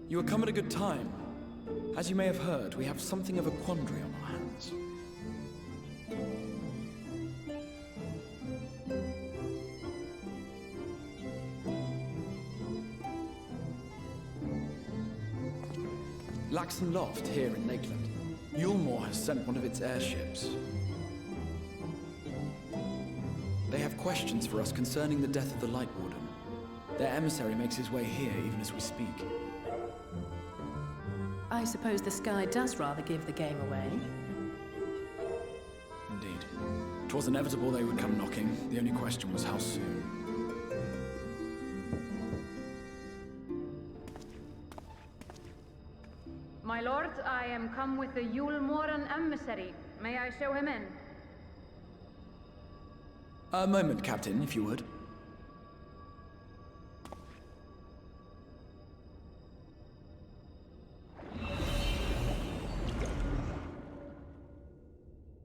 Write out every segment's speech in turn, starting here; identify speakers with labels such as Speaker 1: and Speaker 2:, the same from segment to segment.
Speaker 1: You have come at a good time. As you may have heard, we have something of a quandary on our hands. Laxon Loft here in Lakeland. Yulmore has sent one of its airships. They have questions for us concerning the death of the Light Warden. Their emissary makes his way here even as we speak.
Speaker 2: I suppose the sky does rather give the game away.
Speaker 1: Indeed. 'Twas inevitable they would come knocking. The only question was how soon.
Speaker 3: My lord, I am come with the Yulmoran emissary. May I show him in?
Speaker 1: A moment, Captain, if you would.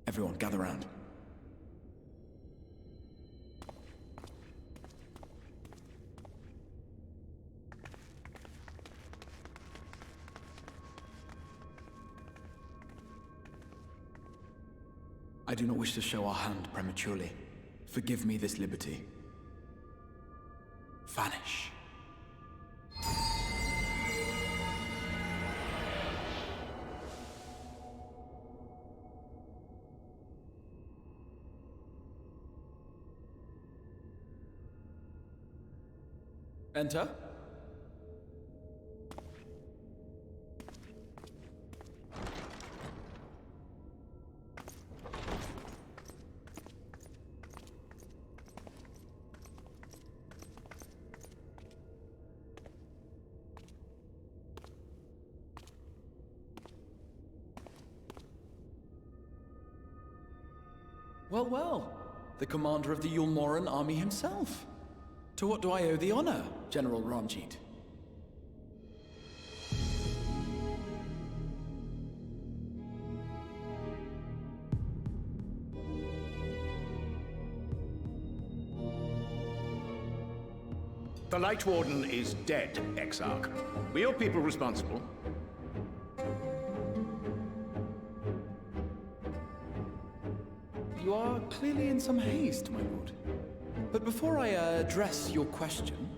Speaker 1: Everyone, gather round. I do not wish to show our hand prematurely. Forgive me this liberty. Vanish. Enter. Well, well. The commander of the Yulmoran army himself. To what do I owe the honor, General Ranjit?
Speaker 4: The Light Warden is dead, Exarch. Were your people responsible?
Speaker 1: You are clearly in some haste, my lord. But before I address your question,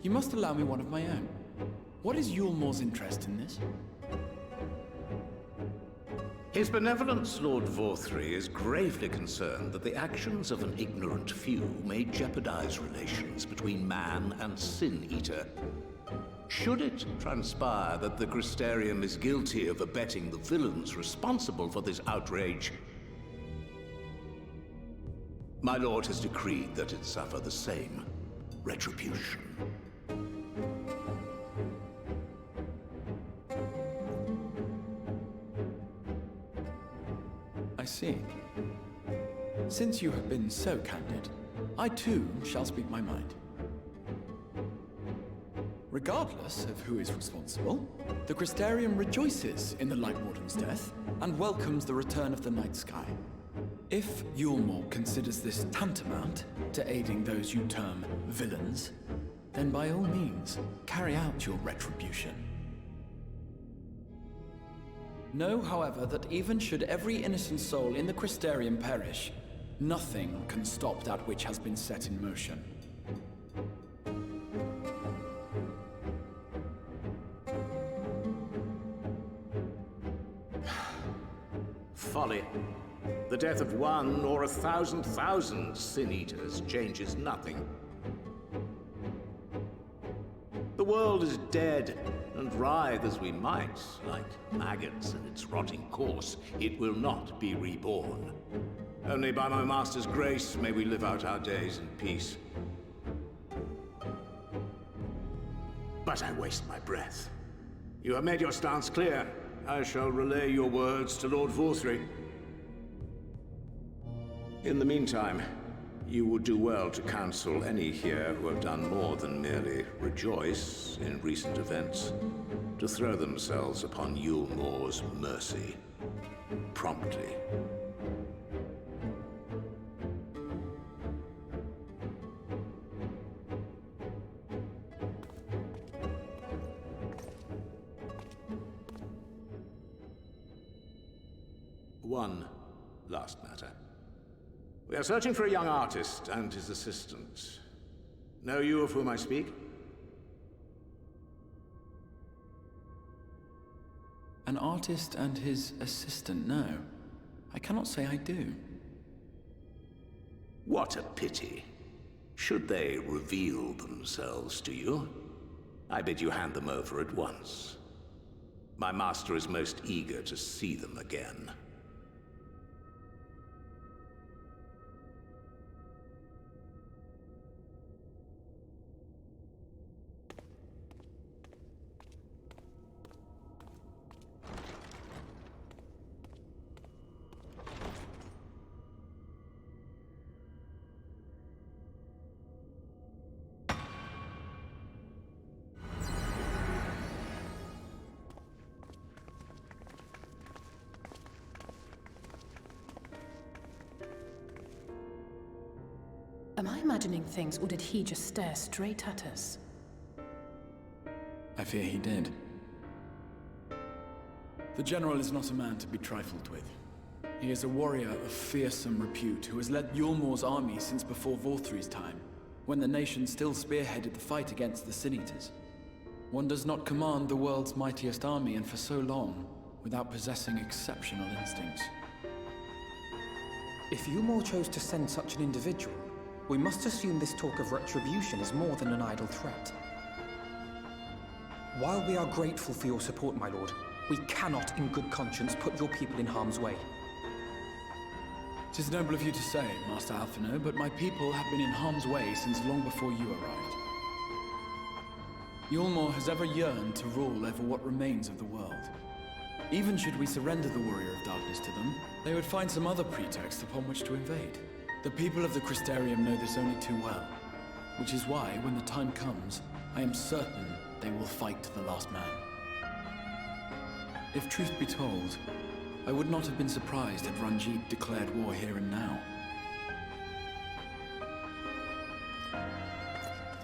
Speaker 1: you must allow me one of my own. What is Yulmore's interest in this?
Speaker 4: His benevolence, Lord Vorthry, is gravely concerned that the actions of an ignorant few may jeopardize relations between man and Sin Eater. Should it transpire that the Crystarium is guilty of abetting the villains responsible for this outrage, my lord has decreed that it suffer the same retribution.
Speaker 1: I see. Since you have been so candid, I too shall speak my mind. Regardless of who is responsible, the Crystarium rejoices in the Light Warden's death and welcomes the return of the night sky. If Yulmore considers this tantamount to aiding those you term villains, then by all means, carry out your retribution. Know, however, that even should every innocent soul in the Crystarium perish, nothing can stop that which has been set in motion.
Speaker 4: Folly. The death of one or 1,000,000 Sin Eaters changes nothing. The world is dead, and writhe as we might, like maggots in its rotting course, it will not be reborn. Only by my master's grace may we live out our days in peace. But I waste my breath. You have made your stance clear. I shall relay your words to Lord Vorthry. In the meantime, you would do well to counsel any here who have done more than merely rejoice in recent events, to throw themselves upon Yulmore's mercy, promptly. One last matter. We are searching for a young artist and his assistant. Know you of whom I speak?
Speaker 1: An artist and his assistant, no. I cannot say I do.
Speaker 4: What a pity. Should they reveal themselves to you, I bid you hand them over at once. My master is most eager to see them again.
Speaker 2: Am I imagining things, or did he just stare straight at us?
Speaker 1: I fear he did. The General is not a man to be trifled with. He is a warrior of fearsome repute who has led Yulmor's army since before Vorthri's time, when the nation still spearheaded the fight against the Sin-Eaters. One does not command the world's mightiest army, and for so long, without possessing exceptional instincts.
Speaker 5: If Yulmor chose to send such an individual, we must assume this talk of retribution is more than an idle threat. While we are grateful for your support, my lord, we cannot in good conscience put your people in harm's way.
Speaker 1: It is noble of you to say, Master Alphino, but my people have been in harm's way since long before you arrived. Yulmor has ever yearned to rule over what remains of the world. Even should we surrender the Warrior of Darkness to them, they would find some other pretext upon which to invade. The people of the Crystarium know this only too well, which is why, when the time comes, I am certain they will fight to the last man. If truth be told, I would not have been surprised had Ranjit declared war here and now.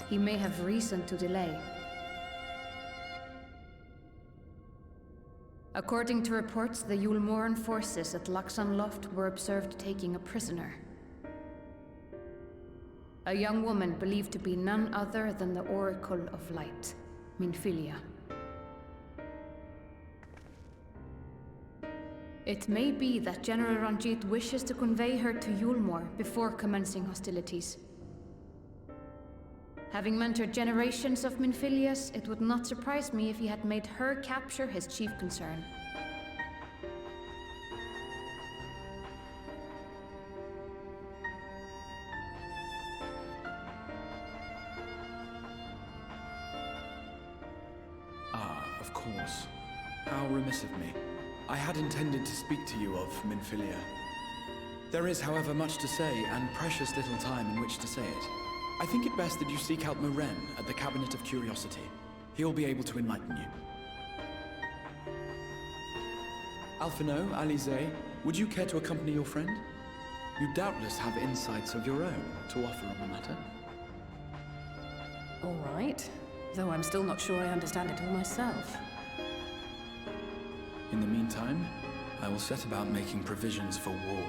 Speaker 3: He may have reason to delay. According to reports, the Yulmoran forces at Laxan Loft were observed taking a prisoner. A young woman believed to be none other than the Oracle of Light, Minfilia. It may be that General Ranjit wishes to convey her to Yulmor before commencing hostilities. Having mentored generations of Minfilias, it would not surprise me if he had made her capture his chief concern.
Speaker 1: Of course. How remiss of me. I had intended to speak to you of Minfilia. There is, however, much to say, and precious little time in which to say it. I think it best that you seek out Moren at the Cabinet of Curiosity. He'll be able to enlighten you. Alphino, Alize, would you care to accompany your friend? You doubtless have insights of your own to offer on the matter.
Speaker 2: All right. Though I'm still not sure I understand it all myself.
Speaker 1: In the meantime, I will set about making provisions for war.